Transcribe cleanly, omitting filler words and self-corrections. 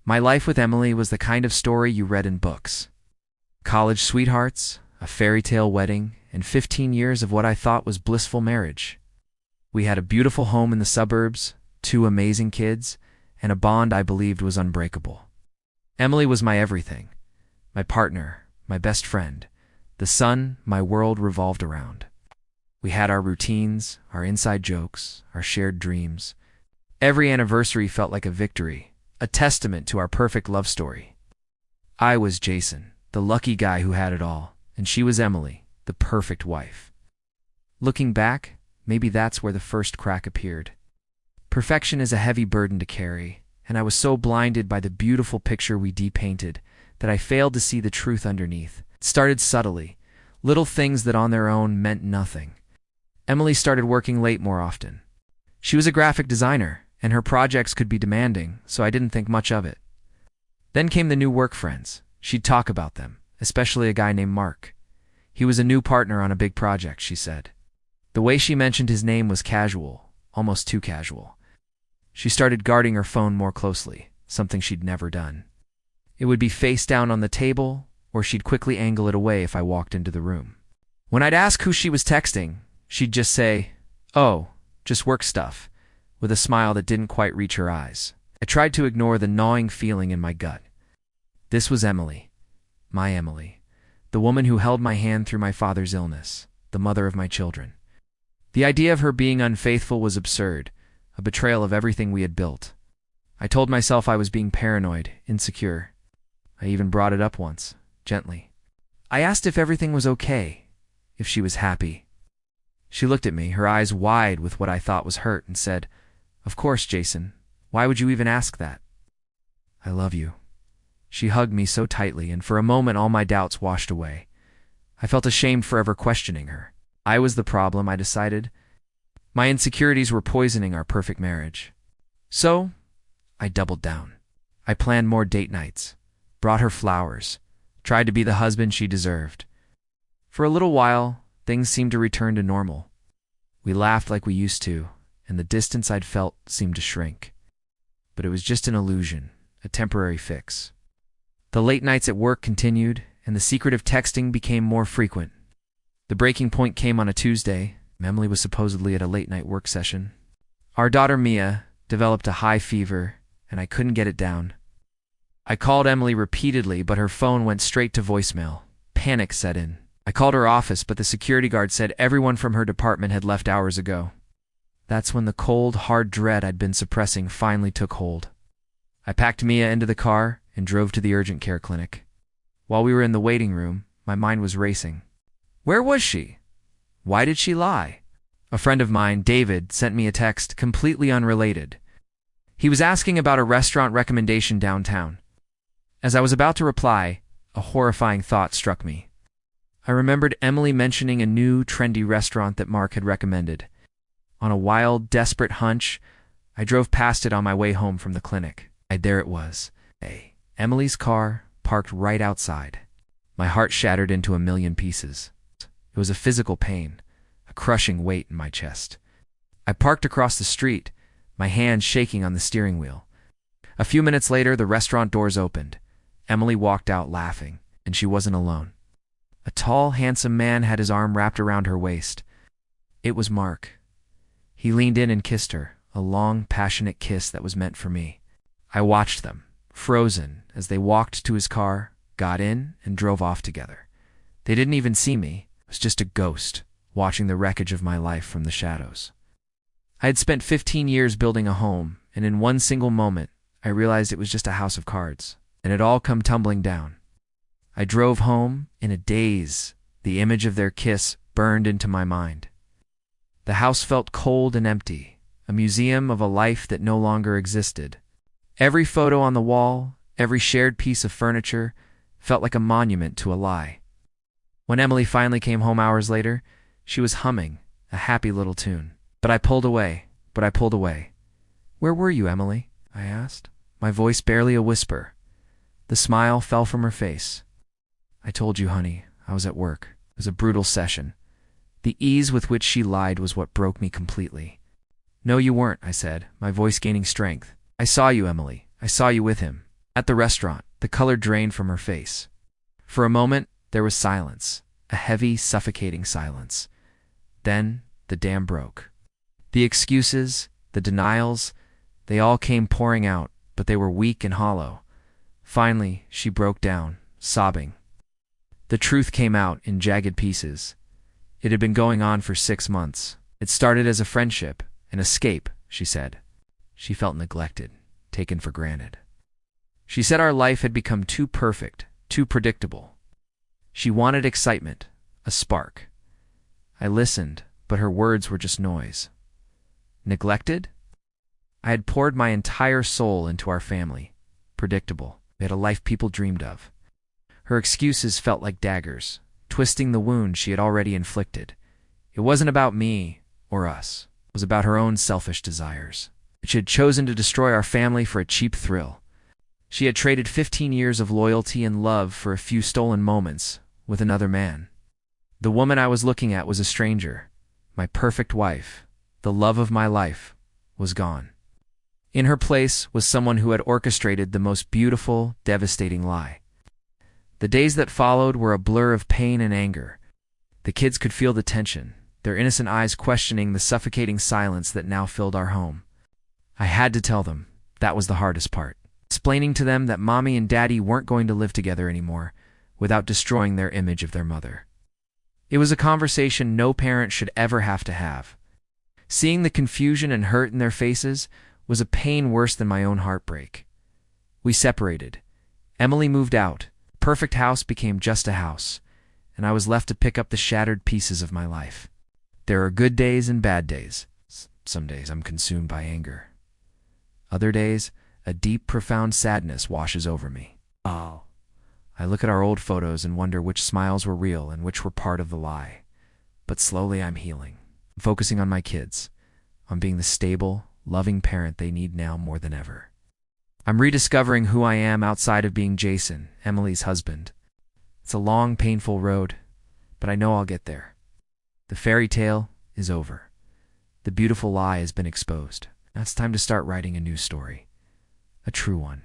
My life with Emily was the kind of story you read in books. College sweethearts, a fairy tale wedding, and 15 years of what I thought was blissful marriage. We had a beautiful home in the suburbs, 2 amazing kids, and a bond I believed was unbreakable. Emily was my everything, my partner, my best friend, the sun my world revolved around. We had our routines, our inside jokes, our shared dreams. Every anniversary felt like a victory, a testament to our perfect love story. I was Jason, the lucky guy who had it all, and she was Emily, the perfect wife. Looking back, maybe that's where the first crack appeared. Perfection is a heavy burden to carry, and I was so blinded by the beautiful picture we de-painted that I failed to see the truth underneath. It started subtly, little things that on their own meant nothing. Emily started working late more often. She was a graphic designer, and her projects could be demanding, so I didn't think much of it. Then came the new work friends. She'd talk about them, especially a guy named Mark. He was a new partner on a big project, she said. The way she mentioned his name was casual, almost too casual. She started guarding her phone more closely, something she'd never done. It would be face down on the table, or she'd quickly angle it away if I walked into the room. When I'd ask who she was texting, she'd just say, "Oh, just work stuff," with a smile that didn't quite reach her eyes. I tried to ignore the gnawing feeling in my gut. This was Emily, my Emily, the woman who held my hand through my father's illness, the mother of my children. The idea of her being unfaithful was absurd, a betrayal of everything we had built. I told myself I was being paranoid, insecure. I even brought it up once, gently. I asked if everything was okay, if she was happy. She looked at me, her eyes wide with what I thought was hurt, and said, "Of course, Jason. Why would you even ask that?" "I love you." She hugged me so tightly, and for a moment all my doubts washed away. I felt ashamed for ever questioning her. I was the problem, I decided. My insecurities were poisoning our perfect marriage. So, I doubled down. I planned more date nights, brought her flowers, tried to be the husband she deserved. For a little while, things seemed to return to normal. We laughed like we used to, and the distance I'd felt seemed to shrink. But it was just an illusion, a temporary fix. The late nights at work continued, and the secretive texting became more frequent. The breaking point came on a Tuesday. Emily was supposedly at a late-night work session. Our daughter Mia developed a high fever, and I couldn't get it down. I called Emily repeatedly, but her phone went straight to voicemail. Panic set in. I called her office, but the security guard said everyone from her department had left hours ago. That's when the cold, hard dread I'd been suppressing finally took hold. I packed Mia into the car and drove to the urgent care clinic. While we were in the waiting room, my mind was racing. Where was she? Why did she lie? A friend of mine, David, sent me a text completely unrelated. He was asking about a restaurant recommendation downtown. As I was about to reply, a horrifying thought struck me. I remembered Emily mentioning a new, trendy restaurant that Mark had recommended. On a wild, desperate hunch, I drove past it on my way home from the clinic. There it was. Emily's car, parked right outside. My heart shattered into a million pieces. It was a physical pain, a crushing weight in my chest. I parked across the street, my hands shaking on the steering wheel. A few minutes later, the restaurant doors opened. Emily walked out laughing, and she wasn't alone. A tall, handsome man had his arm wrapped around her waist. It was Mark. He leaned in and kissed her, a long, passionate kiss that was meant for me. I watched them, frozen, as they walked to his car, got in, and drove off together. They didn't even see me. I was just a ghost, watching the wreckage of my life from the shadows. I had spent 15 years building a home, and in one single moment, I realized it was just a house of cards, and it all come tumbling down. I drove home in a daze. The image of their kiss burned into my mind. The house felt cold and empty, a museum of a life that no longer existed. Every photo on the wall, every shared piece of furniture, felt like a monument to a lie. When Emily finally came home hours later, she was humming a happy little tune. But I pulled away. "Where were you, Emily?" I asked, my voice barely a whisper. The smile fell from her face. "I told you, honey, I was at work. It was a brutal session." The ease with which she lied was what broke me completely. "No, you weren't," I said, my voice gaining strength. "I saw you, Emily. I saw you with him. At the restaurant, the color drained from her face. For a moment, there was silence, a heavy, suffocating silence. Then, the dam broke. The excuses, the denials, they all came pouring out, but they were weak and hollow. Finally, she broke down, sobbing. The truth came out in jagged pieces. It had been going on for 6 months. It started as a friendship, an escape, she said. She felt neglected, taken for granted. She said our life had become too perfect, too predictable. She wanted excitement, a spark. I listened, but her words were just noise. Neglected? I had poured my entire soul into our family. Predictable. We had a life people dreamed of. Her excuses felt like daggers, twisting the wound she had already inflicted. It wasn't about me or us. It was about her own selfish desires. She had chosen to destroy our family for a cheap thrill. She had traded 15 years of loyalty and love for a few stolen moments with another man. The woman I was looking at was a stranger. My perfect wife, the love of my life, was gone. In her place was someone who had orchestrated the most beautiful, devastating lie. The days that followed were a blur of pain and anger. The kids could feel the tension, their innocent eyes questioning the suffocating silence that now filled our home. I had to tell them. That was the hardest part. Explaining to them that Mommy and Daddy weren't going to live together anymore without destroying their image of their mother. It was a conversation no parent should ever have to have. Seeing the confusion and hurt in their faces was a pain worse than my own heartbreak. We separated. Emily moved out. Perfect house became just a house, and I was left to pick up the shattered pieces of my life. There are good days and bad days. Some days I'm consumed by anger. Other days, a deep, profound sadness washes over me. Oh. I look at our old photos and wonder which smiles were real and which were part of the lie. But slowly I'm healing. I'm focusing on my kids, on being the stable, loving parent they need now more than ever. I'm rediscovering who I am outside of being Jason, Emily's husband. It's a long, painful road, but I know I'll get there. The fairy tale is over. The beautiful lie has been exposed. Now it's time to start writing a new story. A true one.